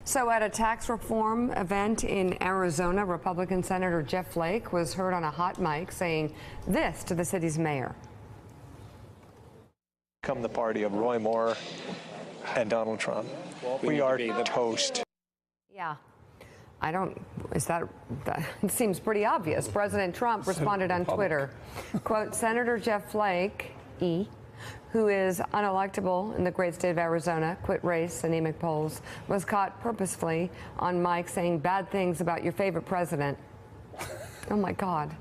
So at a tax reform event in Arizona, Republican Senator Jeff Flake was heard on a hot mic saying this to the city's mayor. Come the party of Roy Moore and Donald Trump. We are toast. Yeah. That it seems pretty obvious. President Trump responded on Twitter, quote, Senator Jeff Flake, who is unelectable in the great state of Arizona, quit race, anemic polls, was caught purposefully on mic saying bad things about your favorite president. Oh my God.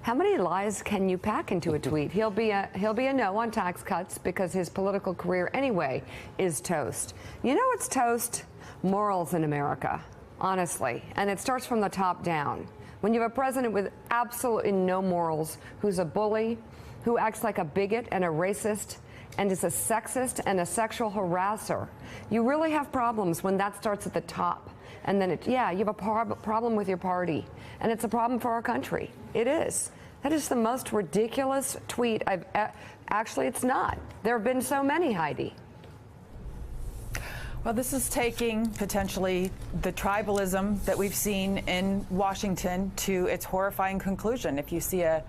How many lies can you pack into a tweet? He'll be a no on tax cuts because his political career anyway is toast. You know what's toast? Morals in America, honestly. And it starts from the top down. When you have a president with absolutely no morals, who's a bully, who acts like a bigot and a racist, and is a sexist and a sexual harasser, you really have problems when that starts at the top. And then, you have a problem with your party. And it's a problem for our country. It is. That is the most ridiculous tweet actually, it's not. There have been so many, Heidi. Well, this is taking potentially the tribalism that we've seen in Washington to its horrifying conclusion. If you see a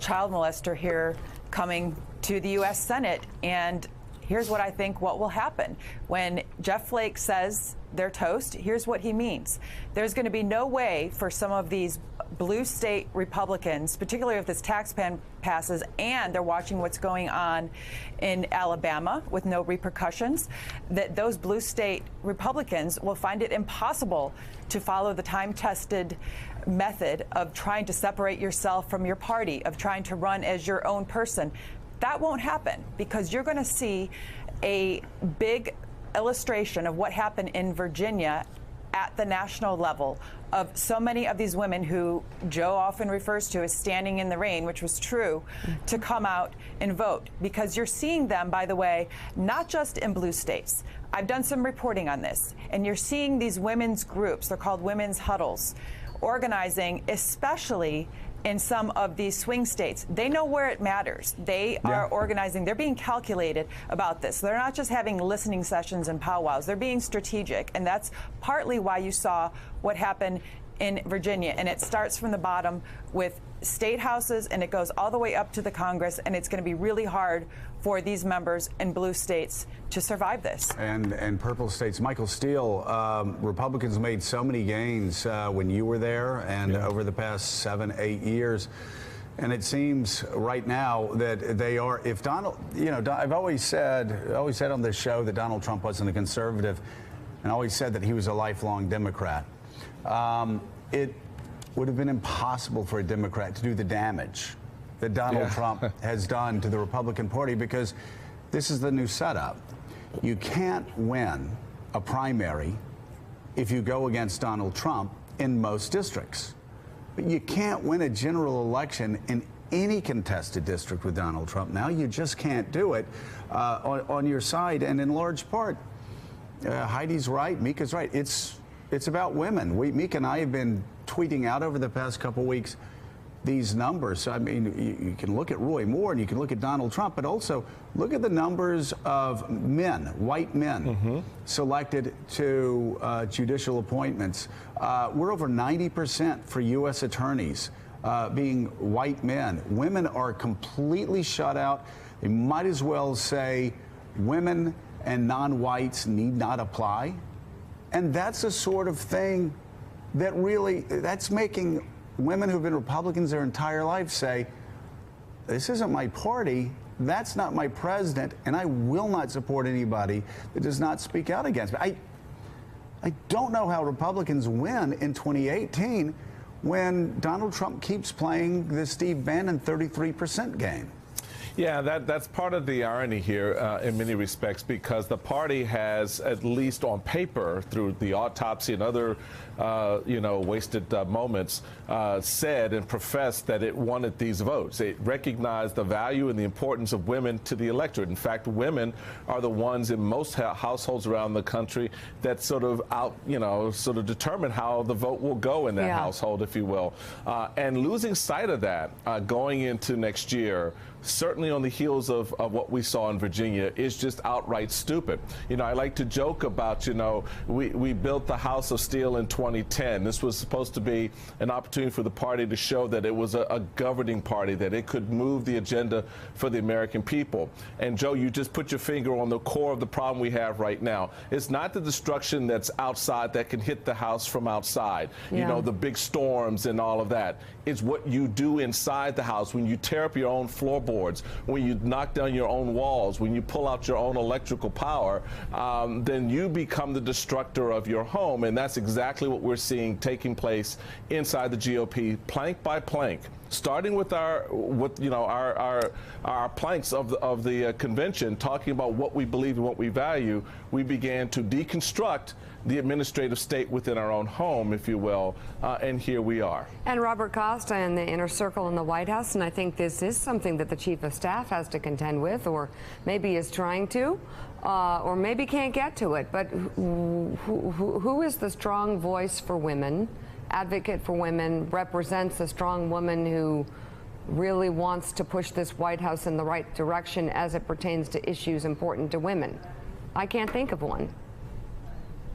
child molester here coming to the U.S. Senate, and here's what I think what will happen. When Jeff Flake says they're toast, here's what he means. There's going to be no way for some of these blue state Republicans, particularly if this tax plan passes and they're watching what's going on in Alabama with no repercussions, that those blue state Republicans will find it impossible to follow the time-tested method of trying to separate yourself from your party, of trying to run as your own person. That won't happen because you're going to see a big illustration of what happened in Virginia at the national level of so many of these women who Joe often refers to as standing in the rain, which was true, to come out and vote. Because you're seeing them, by the way, not just in blue states. I've done some reporting on this, and you're seeing these women's groups, they're called women's huddles, organizing, especially in some of these swing states. They know where it matters. They are organizing. They're being calculated about this. They're not just having listening sessions and powwows. They're being strategic. And that's partly why you saw what happened in Virginia. And it starts from the bottom with state houses, and it goes all the way up to the Congress. And it's going to be really hard for these members in blue states to survive this. And purple states. Michael Steele, Republicans made so many gains when you were there and over the past 7-8 years. And it seems right now that they are, if Donald, I've always said on this show that Donald Trump wasn't a conservative, and always said that he was a lifelong Democrat. It would have been impossible for a Democrat to do the damage that Donald Trump has done to the Republican Party, because this is the new setup. You can't win a primary if you go against Donald Trump in most districts. But you can't win a general election in any contested district with Donald Trump now. You just can't do it on your side. And in large part, Heidi's right, Mika's right. It's about women. Mika and I have been tweeting out over the past couple weeks these numbers. I mean, you can look at Roy Moore and you can look at Donald Trump, but also look at the numbers of men, white men, selected to judicial appointments. We're over 90% for U.S. attorneys being white men. Women are completely shut out. They might as well say women and non-whites need not apply. And that's the sort of thing that really, that's making women who've been Republicans their entire life say, this isn't my party, that's not my president, and I will not support anybody that does not speak out against me. I don't know how Republicans win in 2018 when Donald Trump keeps playing the Steve Bannon 33% game. Yeah, that's part of the irony here in many respects, because the party has, at least on paper, through the autopsy and other, wasted moments, said and professed that it wanted these votes. It recognized the value and the importance of women to the electorate. In fact, women are the ones in most households around the country that sort of determine how the vote will go in that household, if you will. And losing sight of that going into next year certainly on the heels of what we saw in Virginia, is just outright stupid. You know, I like to joke about, you know, we built the House of Steel in 2010. This was supposed to be an opportunity for the party to show that it was a governing party, that it could move the agenda for the American people. And Joe, you just put your finger on the core of the problem we have right now. It's not the destruction that's outside that can hit the House from outside, you know, the big storms and all of that. It's what you do inside the House when you tear up your own floorboards, when you knock down your own walls, when you pull out your own electrical power, then you become the destructor of your home. And that's exactly what we're seeing taking place inside the GOP, plank by plank. Starting with our planks of the convention, talking about what we believe and what we value, we began to deconstruct the administrative state within our own home, if you will, and here we are. And Robert Costa in the inner circle in the White House, and I think this is something that the chief of staff has to contend with, or maybe is trying to, or maybe can't get to it. But who is the strong voice for women, advocate for women, represents a strong woman who really wants to push this White House in the right direction as it pertains to issues important to women? I can't think of one.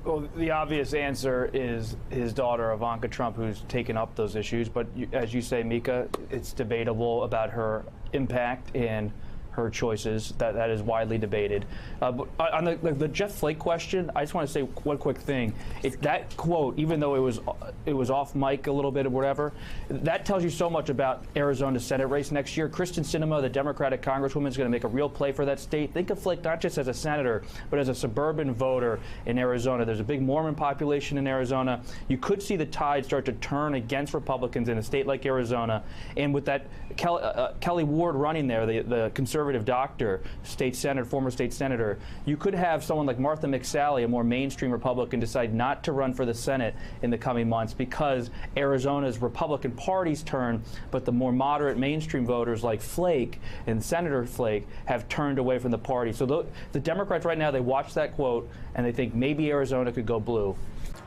Well, the obvious answer is his daughter, Ivanka Trump, who's taken up those issues. But as you say, Mika, it's debatable about her impact and her choices. That is widely debated. But on the Jeff Flake question, I just want to say one quick thing. That quote, even though it was off mic a little bit or whatever, that tells you so much about Arizona's Senate race next year. Kristen Sinema, the Democratic Congresswoman, is going to make a real play for that state. Think of Flake not just as a senator, but as a suburban voter in Arizona. There's a big Mormon population in Arizona. You could see the tide start to turn against Republicans in a state like Arizona. And with that Kelly Ward running there, the conservative doctor, former state senator, you could have someone like Martha McSally, a more mainstream Republican, decide not to run for the Senate in the coming months because Arizona's Republican Party's turn, but the more moderate mainstream voters like Flake and Senator Flake have turned away from the party. So the Democrats right now, they watch that quote and they think maybe Arizona could go blue.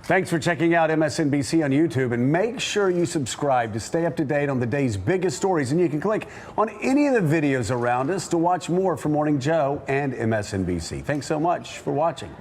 Thanks for checking out MSNBC on YouTube, and make sure you subscribe to stay up to date on the day's biggest stories. And you can click on any of the videos around us to watch more from Morning Joe and MSNBC. Thanks so much for watching.